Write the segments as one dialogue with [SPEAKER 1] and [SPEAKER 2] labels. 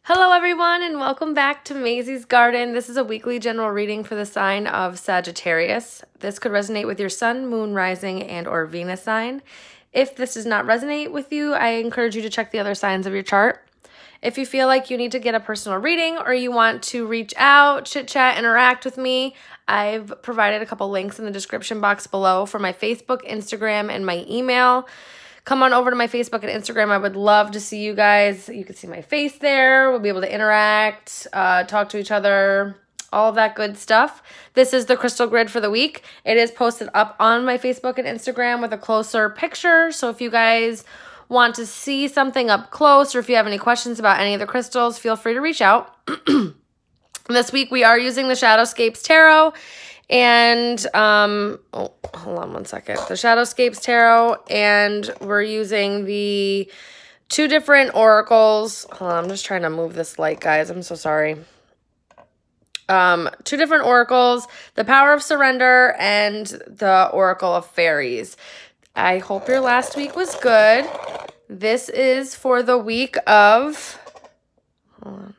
[SPEAKER 1] Hello everyone and welcome back to Mazysgarden. This is a weekly general reading for the sign of Sagittarius. This could resonate with your sun, moon, rising, and or Venus sign. If this does not resonate with you, I encourage you to check the other signs of your chart. If you feel like you need to get a personal reading or you want to reach out, chit chat, interact with me, I've provided a couple links in the description box below for my Facebook, Instagram, and my email. Come on over to my Facebook and Instagram. I would love to see you guys. You can see my face there. We'll be able to interact, talk to each other, all of that good stuff. This is the crystal grid for the week. It is posted up on my Facebook and Instagram with a closer picture. So if you guys want to see something up close or if you have any questions about any of the crystals, feel free to reach out. This week we are using the Shadowscapes Tarot. And, oh, hold on one second. The Shadowscapes Tarot, and we're using the two different oracles. Hold on, I'm just trying to move this light, guys. I'm so sorry. Two different oracles, the Power of Surrender and the Oracle of Fairies. I hope your last week was good. This is for the week of, hold on.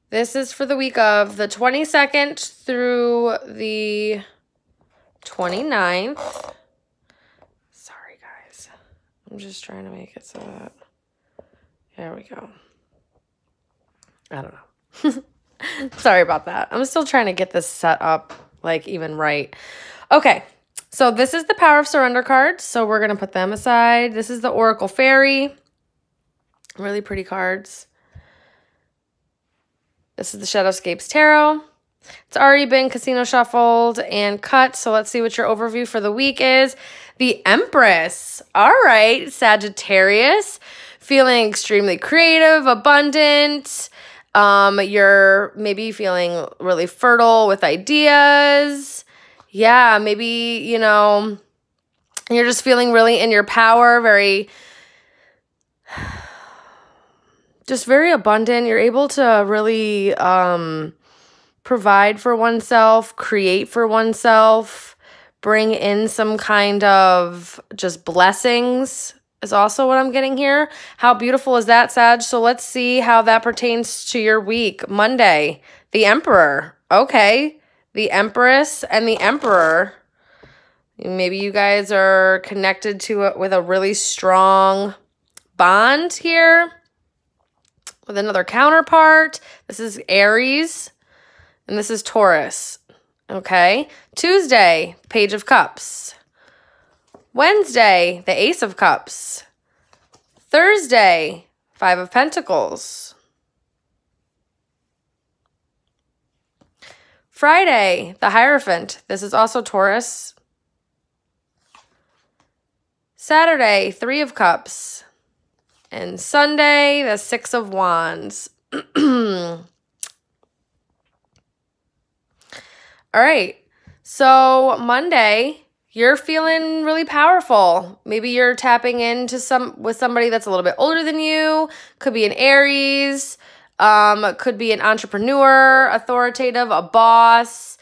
[SPEAKER 1] This is for the week of the 22nd through the 29th. Sorry, guys. I'm just trying to make it so that... There we go. I don't know. Sorry about that. I'm still trying to get this set up, like, even right. Okay. So this is the Power of Surrender cards. So we're going to put them aside. This is the Oracle Fairy. Really pretty cards. This is the Shadowscapes Tarot. It's already been casino shuffled and cut, so let's see what your overview for the week is. The Empress. All right, Sagittarius. Feeling extremely creative, abundant. You're maybe feeling really fertile with ideas. Yeah, maybe, you know, you're just feeling really in your power, just very abundant. You're able to really provide for oneself, create for oneself, bring in some kind of just blessings is also what I'm getting here. How beautiful is that, Sag? So let's see how that pertains to your week. Monday, the Emperor. Okay, the Empress and the Emperor. Maybe you guys are connected to it with a really strong bond here. With another counterpart. This is Aries. And this is Taurus. Okay. Tuesday, Page of Cups. Wednesday, the Ace of Cups. Thursday, Five of Pentacles. Friday, the Hierophant. This is also Taurus. Saturday, Three of Cups. And Sunday, the Six of Wands. All right. So Monday, you're feeling really powerful. Maybe you're tapping into somebody that's a little bit older than you. Could be an Aries. Could be an entrepreneur, authoritative, a boss.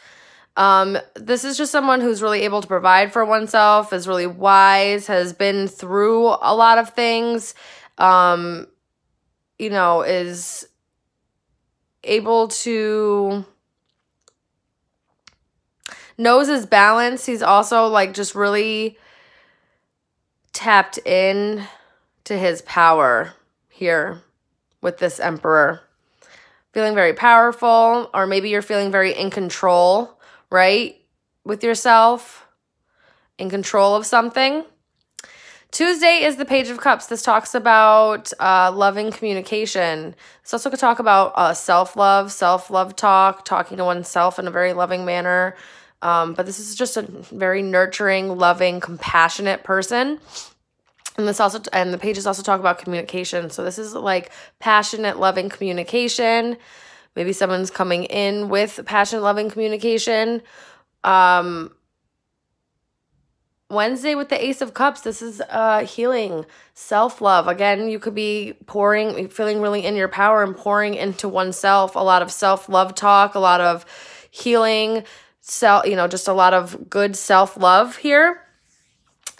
[SPEAKER 1] This is just someone who's really able to provide for oneself, is really wise, has been through a lot of things. You know, is able to, knows his balance. He's also like just really tapped in to his power here with this Emperor. Feeling very powerful, or maybe you're feeling very in control, right? With yourself, in control of something. Tuesday is the Page of Cups. This talks about loving communication. This also could talk about self-love talk, talking to oneself in a very loving manner. But this is just a very nurturing, loving, compassionate person. And the pages also talk about communication. So this is like passionate, loving communication. Maybe someone's coming in with passionate, loving communication. Wednesday with the Ace of Cups, this is healing, self-love. Again, you could be feeling really in your power and pouring into oneself. A lot of self-love talk, a lot of healing, just a lot of good self-love here.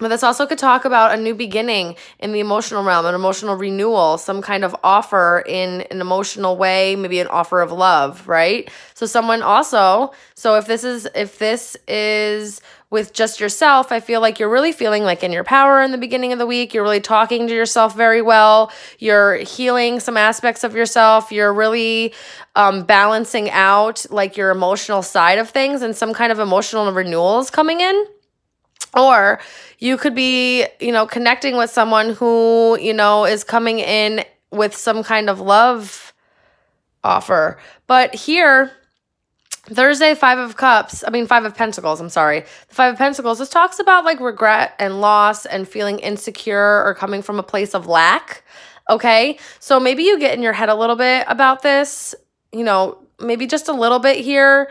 [SPEAKER 1] But this also could talk about a new beginning in the emotional realm, an emotional renewal, some kind of offer in an emotional way, maybe an offer of love, right? So someone also, so if this is with just yourself, I feel like you're really feeling like in your power in the beginning of the week. You're really talking to yourself very well. You're healing some aspects of yourself. You're really balancing out like your emotional side of things, and some kind of emotional renewal is coming in. Or you could be, connecting with someone who, is coming in with some kind of love offer. But here, Thursday, Five of Pentacles, I'm sorry. The Five of Pentacles, this talks about like regret and loss and feeling insecure or coming from a place of lack, okay? So maybe you get in your head a little bit about this, maybe just a little bit here,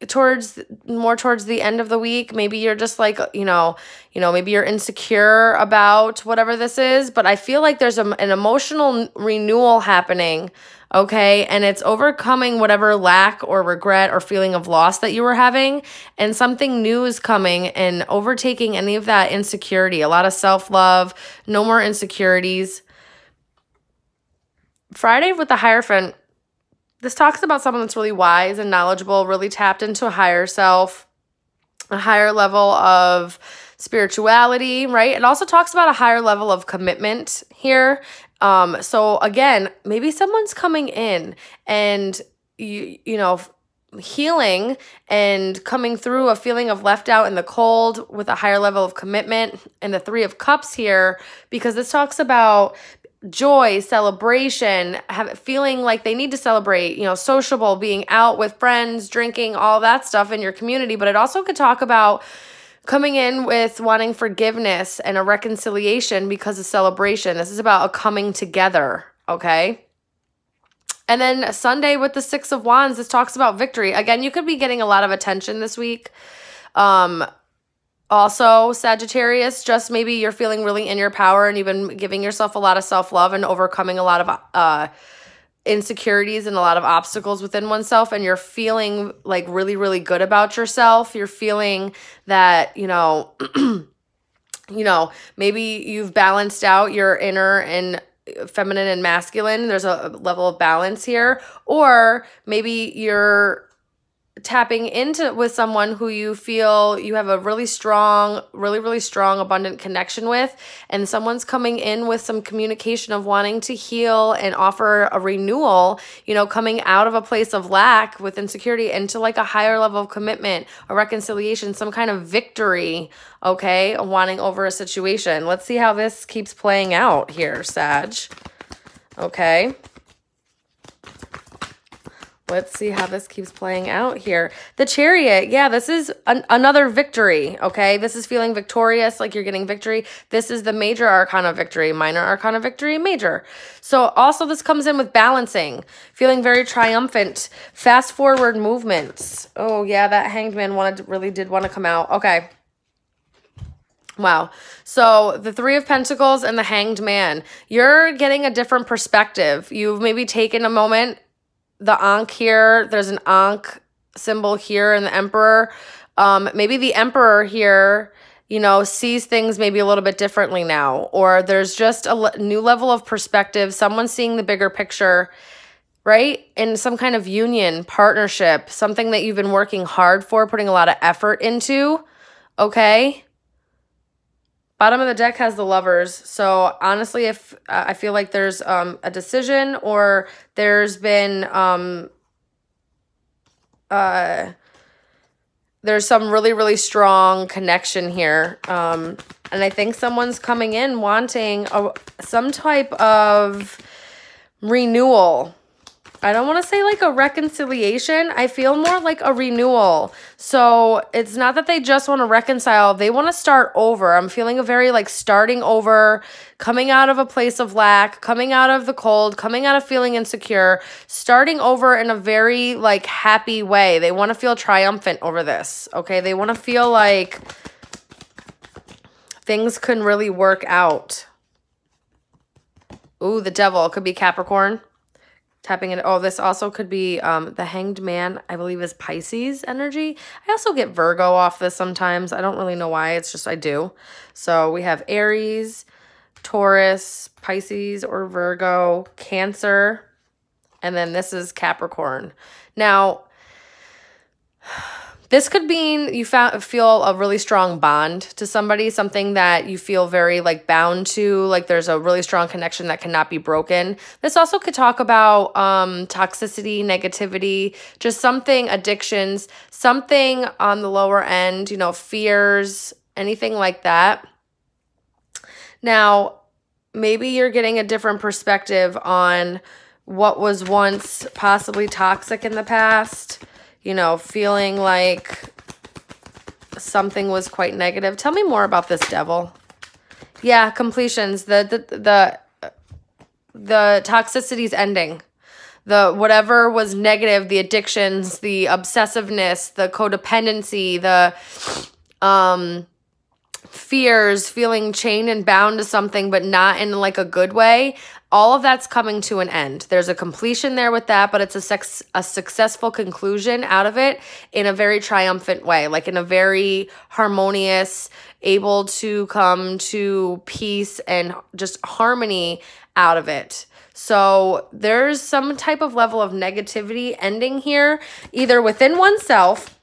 [SPEAKER 1] towards the end of the week. Maybe you're just like, maybe you're insecure about whatever this is, but I feel like there's an emotional renewal happening, okay? And it's overcoming whatever lack or regret or feeling of loss that you were having, and something new is coming and overtaking any of that insecurity. A lot of self-love, no more insecurities. Friday with the Hierophant, this talks about someone that's really wise and knowledgeable, really tapped into a higher self, a higher level of spirituality, right? It also talks about a higher level of commitment here. So again, maybe someone's coming in and, healing and coming through a feeling of left out in the cold with a higher level of commitment. And the Three of Cups here, because this talks about joy, celebration, feeling like they need to celebrate, sociable, being out with friends, drinking, all that stuff in your community. But it also could talk about coming in with wanting forgiveness and a reconciliation because of celebration. This is about a coming together, okay? And then Sunday with the Six of Wands, this talks about victory. Again, you could be getting a lot of attention this week. Also, Sagittarius, just maybe you're feeling really in your power and you've been giving yourself a lot of self-love and overcoming a lot of insecurities and a lot of obstacles within oneself, and you're feeling like really, really good about yourself. You're feeling that, maybe you've balanced out your inner and feminine and masculine. There's a level of balance here. Or maybe you're tapping into with someone who you feel you have a really strong, abundant connection with, and someone's coming in with some communication of wanting to heal and offer a renewal, coming out of a place of lack with insecurity into like a higher level of commitment, a reconciliation, some kind of victory, okay, wanting over a situation. Let's see how this keeps playing out here, Sag. Okay. Let's see how this keeps playing out here. The Chariot, yeah, this is another victory, okay? This is feeling victorious, like you're getting victory. This is the major arcana victory, minor arcana victory, major. So also this comes in with balancing, feeling very triumphant, fast forward movements. Oh yeah, that Hanged Man really did want to come out. Okay. Wow. So the Three of Pentacles and the Hanged Man, you're getting a different perspective. You've maybe taken a moment. The Ankh here, there's an Ankh symbol here in the Emperor. Maybe the Emperor here, sees things maybe a little bit differently now. Or there's just a new level of perspective. Someone's seeing the bigger picture, right? In some kind of union, partnership, something that you've been working hard for, putting a lot of effort into, okay? Bottom of the deck has the Lovers. So honestly, if I feel like there's a decision, or there's been there's some really, really strong connection here. And I think someone's coming in wanting some type of renewal. I don't want to say like a reconciliation. I feel more like a renewal. So it's not that they just want to reconcile. They want to start over. I'm feeling a very like starting over, coming out of a place of lack, coming out of the cold, coming out of feeling insecure, starting over in a very like happy way. They want to feel triumphant over this. Okay. They want to feel like things can really work out. Ooh, the Devil. It could be Capricorn. Tapping it. Oh, this also could be the Hanged Man, I believe, is Pisces energy. I also get Virgo off this sometimes. I don't really know why. It's just I do. So we have Aries, Taurus, Pisces or Virgo, Cancer, and then this is Capricorn. Now, this could mean you feel a really strong bond to somebody, something that you feel very like bound to, like there's a really strong connection that cannot be broken. This also could talk about toxicity, negativity, just something, addictions, something on the lower end, you know, fears, anything like that. Now, maybe you're getting a different perspective on what was once possibly toxic in the past. You know, feeling like something was quite negative. Tell me more about this Devil. Yeah, completions. The toxicity's ending. The whatever was negative, the addictions, the obsessiveness, the codependency, the fears, feeling chained and bound to something, but not in like a good way. All of that's coming to an end. There's a completion there with that, but it's a successful conclusion out of it in a very triumphant way, like in a very harmonious, able to come to peace and just harmony out of it. So there's some type of level of negativity ending here, either within oneself,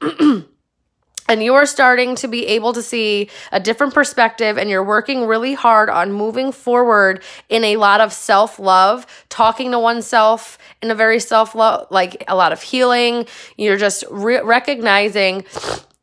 [SPEAKER 1] and you are starting to be able to see a different perspective, and you're working really hard on moving forward in a lot of self-love, talking to oneself in a very self-love, like a lot of healing. You're just recognizing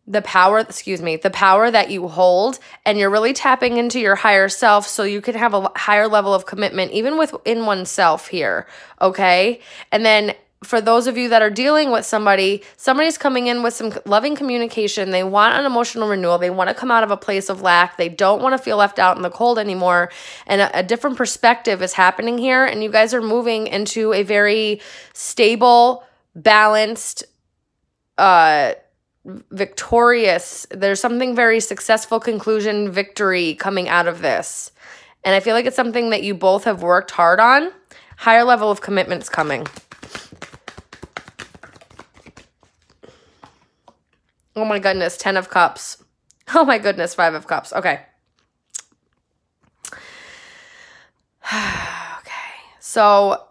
[SPEAKER 1] the power, the power that you hold, and you're really tapping into your higher self so you can have a higher level of commitment, even within oneself here, okay? And then for those of you that are dealing with somebody's coming in with some loving communication. They want an emotional renewal. They want to come out of a place of lack. They don't want to feel left out in the cold anymore. And a different perspective is happening here. And you guys are moving into a very stable, balanced, victorious. There's something very successful conclusion, victory coming out of this. And I feel like it's something that you both have worked hard on. Higher level of commitment's coming. Oh my goodness, 10 of Cups. Oh my goodness, 5 of Cups. Okay. Okay. So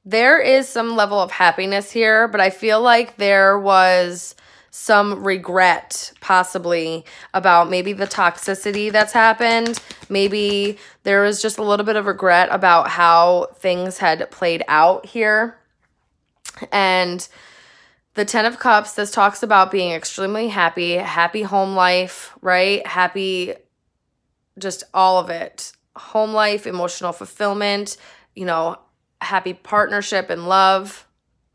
[SPEAKER 1] there is some level of happiness here, but I feel like there was some regret possibly about maybe the toxicity that's happened. Maybe there was just a little bit of regret about how things had played out here. And the 10 of Cups, this talks about being extremely happy home life, right? Happy, just all of it. Home life, emotional fulfillment, you know, happy partnership and love,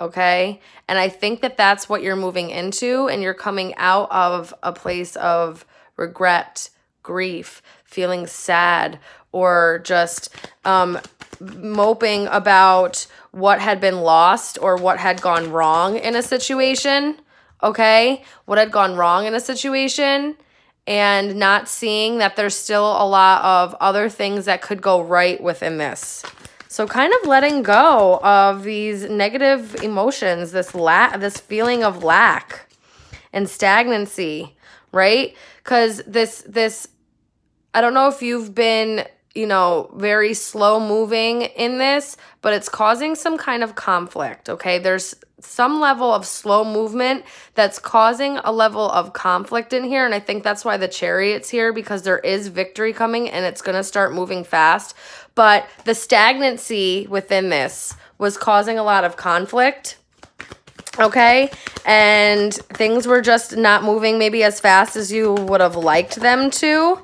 [SPEAKER 1] okay? And I think that that's what you're moving into, and you're coming out of a place of regret, grief, feeling sad, or just moping about what had been lost or what had gone wrong in a situation, okay? What had gone wrong in a situation, and not seeing that there's still a lot of other things that could go right within this. So kind of letting go of these negative emotions, this feeling of lack and stagnancy, right? Because this, I don't know if you've been, you know, very slow moving in this, but it's causing some kind of conflict, okay? There's some level of slow movement that's causing a level of conflict in here, and I think that's why the Chariot's here, because there is victory coming and it's going to start moving fast. But the stagnancy within this was causing a lot of conflict, okay? And things were just not moving maybe as fast as you would have liked them to.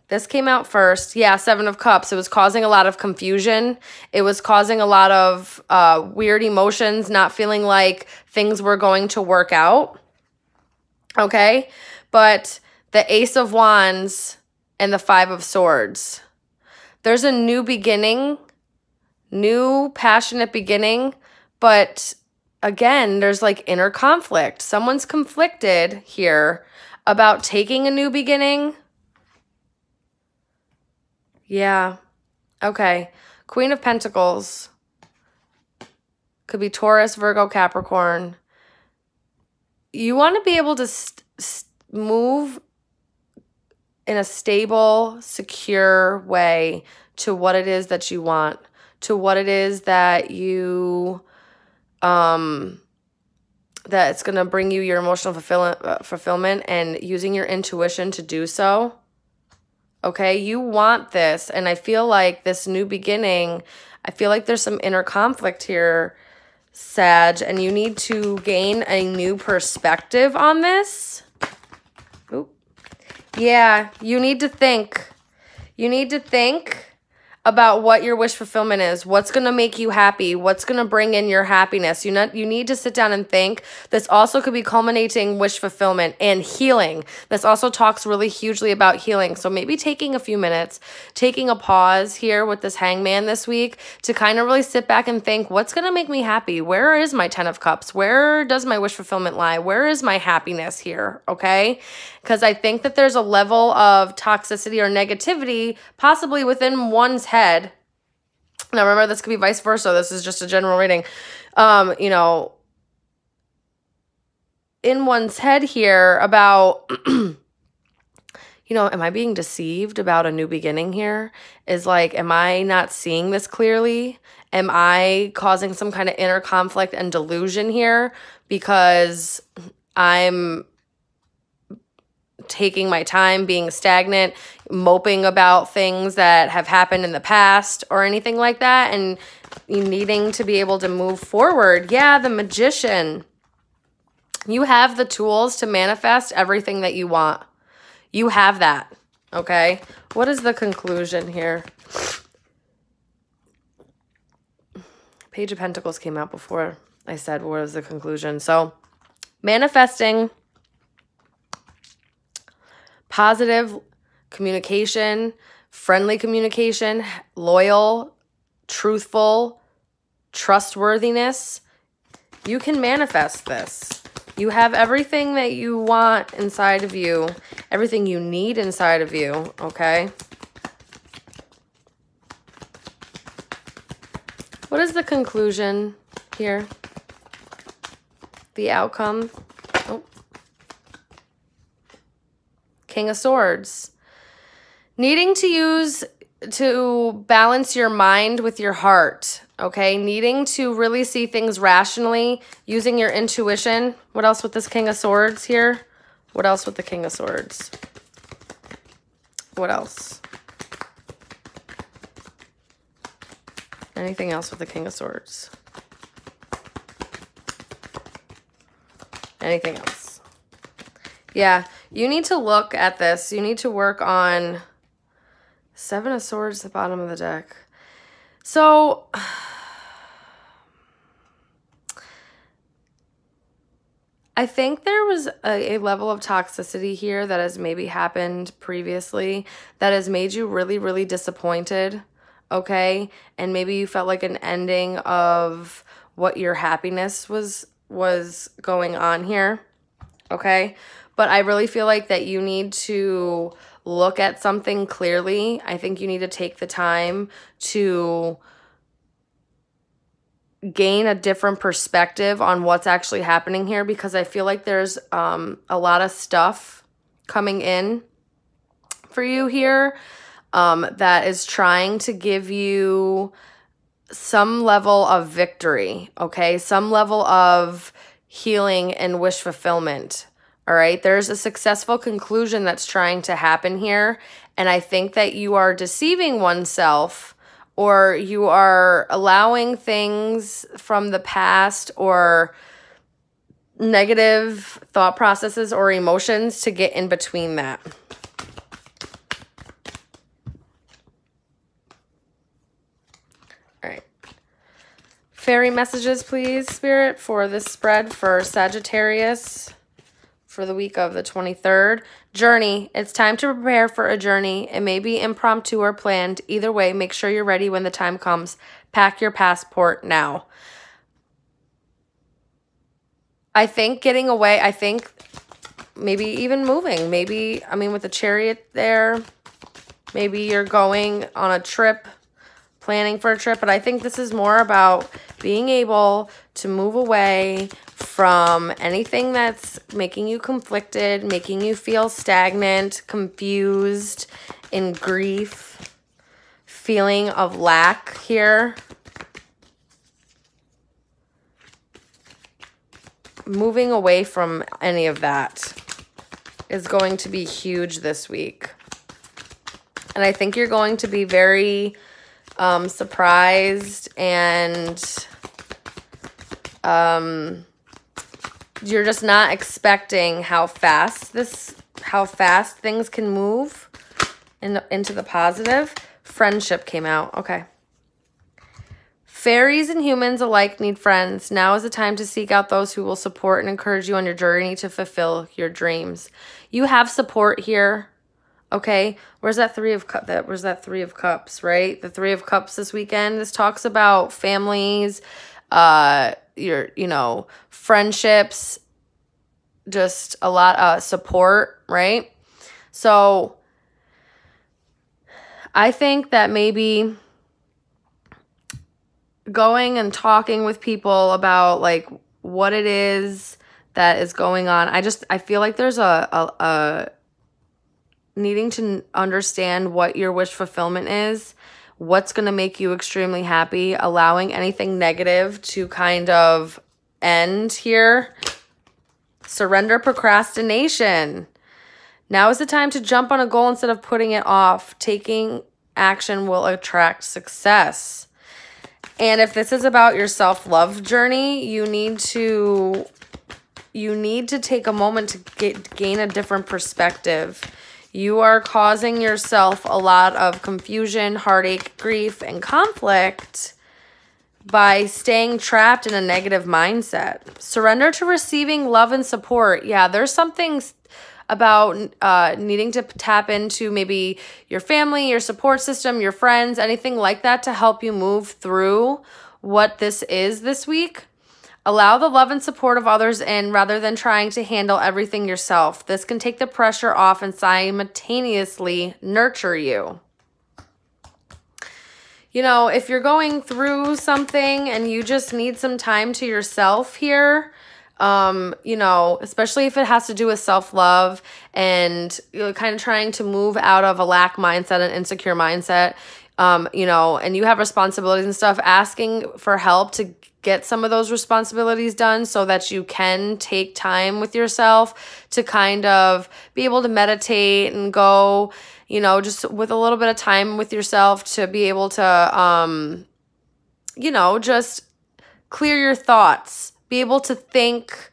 [SPEAKER 1] This came out first. Yeah, 7 of Cups. It was causing a lot of confusion. It was causing a lot of weird emotions, not feeling like things were going to work out. Okay? But the Ace of Wands and the 5 of Swords. There's a new beginning, new passionate beginning, but again, there's like inner conflict. Someone's conflicted here about taking a new beginning Yeah. Okay. Queen of Pentacles. Could be Taurus, Virgo, Capricorn. You want to be able to move in a stable, secure way to what it is that you want, to what it is that you, that it's going to bring you your emotional fulfillment and using your intuition to do so. Okay, you want this, and I feel like this new beginning, I feel like there's some inner conflict here, Sag, and you need to gain a new perspective on this. Oop. Yeah, you need to think. You need to think about what your wish fulfillment is. What's going to make you happy? What's going to bring in your happiness? You need to sit down and think. This also could be culminating wish fulfillment and healing. This also talks really hugely about healing. So maybe taking a few minutes, taking a pause here with this hangman this week to kind of really sit back and think, what's going to make me happy? Where is my 10 of Cups? Where does my wish fulfillment lie? Where is my happiness here? Okay? Because I think that there's a level of toxicity or negativity possibly within one's head. Now, remember, this could be vice versa. This is just a general reading. You know, in one's head here about, you know, am I being deceived about a new beginning here? Is like, am I not seeing this clearly? Am I causing some kind of inner conflict and delusion here because I'm taking my time, being stagnant, moping about things that have happened in the past or anything like that, and you needing to be able to move forward? Yeah, the Magician. You have the tools to manifest everything that you want. You have that, okay? What is the conclusion here? Page of Pentacles came out before I said what was the conclusion. So, manifesting positive communication, friendly communication, loyal, truthful, trustworthiness. You can manifest this. You have everything that you want inside of you, everything you need inside of you, okay? What is the conclusion here? The outcome? Oh. King of Swords. Needing to balance your mind with your heart, okay? Needing to really see things rationally, using your intuition. What else with this King of Swords here? What else with the King of Swords? What else? Anything else with the King of Swords? Anything else? Yeah, you need to look at this. You need to work on Seven of Swords at the bottom of the deck. So, I think there was a level of toxicity here that has maybe happened previously that has made you really, really disappointed, okay? And maybe you felt like an ending of what your happiness was going on here, okay? But I really feel like that you need to look at something clearly. I think you need to take the time to gain a different perspective on what's actually happening here, because I feel like there's a lot of stuff coming in for you here that is trying to give you some level of victory, okay? Some level of healing and wish fulfillment. All right, there's a successful conclusion that's trying to happen here, and I think that you are deceiving oneself, or you are allowing things from the past or negative thought processes or emotions to get in between that. All right. Fairy messages, please, Spirit, for this spread for Sagittarius for the week of the 23rd. Journey. It's time to prepare for a journey. It may be impromptu or planned. Either way, make sure you're ready when the time comes. Pack your passport now. I think getting away, I think maybe even moving. Maybe, I mean, with the Chariot there, Maybe you're going on a trip, planning for a trip, but I think this is more about being able to move away from anything that's making you conflicted, making you feel stagnant, confused, in grief, feeling of lack here. Moving away from any of that is going to be huge this week. And I think you're going to be very surprised, and you're just not expecting how fast things can move into the positive. Friendship came out. Okay. Fairies and humans alike need friends. Now is the time to seek out those who will support and encourage you on your journey to fulfill your dreams. You have support here. Okay, where's that Three of Cups? Where's that Three of Cups, right? The Three of Cups this weekend. This talks about families, friendships, just a lot of support, right? So I think that maybe going and talking with people about like what it is that is going on. I feel like there's a needing to understand what your wish fulfillment is, what's going to make you extremely happy, allowing anything negative to kind of end here. Surrender procrastination. Now is the time to jump on a goal instead of putting it off. Taking action will attract success. And if this is about your self-love journey, you need to take a moment to gain a different perspective. You are causing yourself a lot of confusion, heartache, grief, and conflict by staying trapped in a negative mindset. Surrender to receiving love and support. Yeah, there's something about needing to tap into maybe your family, your support system, your friends, anything like that to help you move through what this is this week. Allow the love and support of others in rather than trying to handle everything yourself. This can take the pressure off and simultaneously nurture you. You know, if you're going through something and you just need some time to yourself here, especially if it has to do with self-love and kind of trying to move out of a lack mindset and insecure mindset, and you have responsibilities and stuff, asking for help to get some of those responsibilities done so that you can take time with yourself to kind of be able to meditate and go, just with a little bit of time with yourself to be able to, just clear your thoughts, be able to think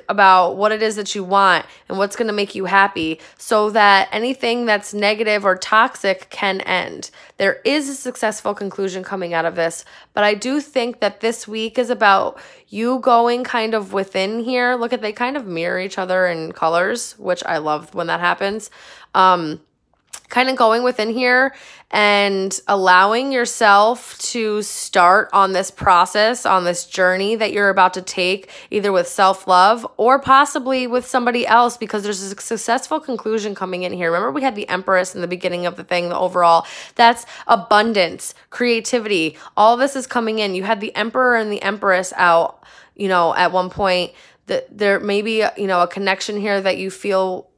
[SPEAKER 1] about what it is that you want and what's going to make you happy so that anything that's negative or toxic can end. There is a successful conclusion coming out of this, but I do think that this week is about you going kind of within here. Look at, they kind of mirror each other in colors, which I love when that happens. Kind of going within here and allowing yourself to start on this process, on this journey that you're about to take, either with self-love or possibly with somebody else, because there's a successful conclusion coming in here. Remember, we had the Empress in the beginning of the thing, the overall. That's abundance, creativity. All this is coming in. You had the Emperor and the Empress out, at one point. There may be, a connection here that you feel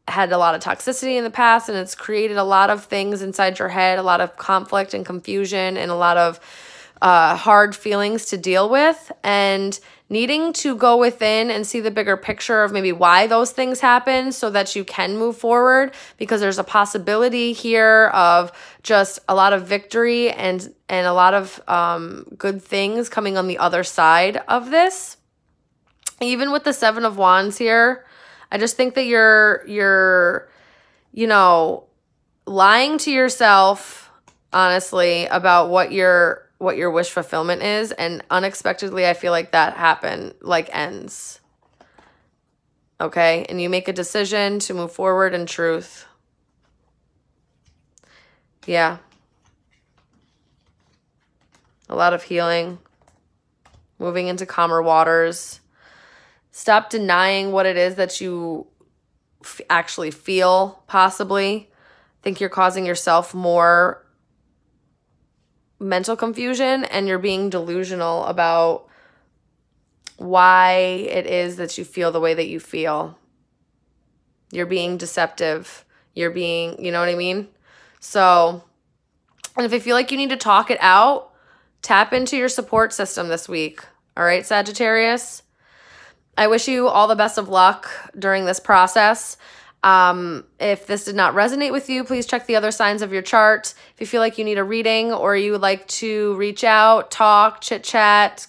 [SPEAKER 1] had a lot of toxicity in the past, and it's created a lot of things inside your head, a lot of conflict and confusion, and a lot of hard feelings to deal with, and needing to go within and see the bigger picture of maybe why those things happen so that you can move forward, because there's a possibility here of just a lot of victory and a lot of good things coming on the other side of this. Even with the Seven of Wands here, I just think that you're lying to yourself, honestly, about what your wish fulfillment is, and unexpectedly, I feel like that ends. Okay? And you make a decision to move forward in truth. Yeah. A lot of healing. Moving into calmer waters. Stop denying what it is that you actually feel, possibly. think you're causing yourself more mental confusion, and you're being delusional about why it is that you feel the way that you feel. You're being deceptive. You're being, you know what I mean? So, and if you feel like you need to talk it out, tap into your support system this week. All right, Sagittarius? I wish you all the best of luck during this process. If this did not resonate with you, please check the other signs of your chart. If you feel like you need a reading or you would like to reach out, talk, chit chat,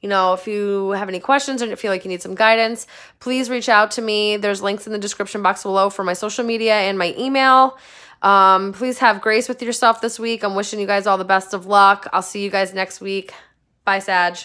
[SPEAKER 1] you know, if you have any questions or feel like you need some guidance, please reach out to me. There's links in the description box below for my social media and my email. Please have grace with yourself this week. I'm wishing you guys all the best of luck. I'll see you guys next week. Bye, Sag.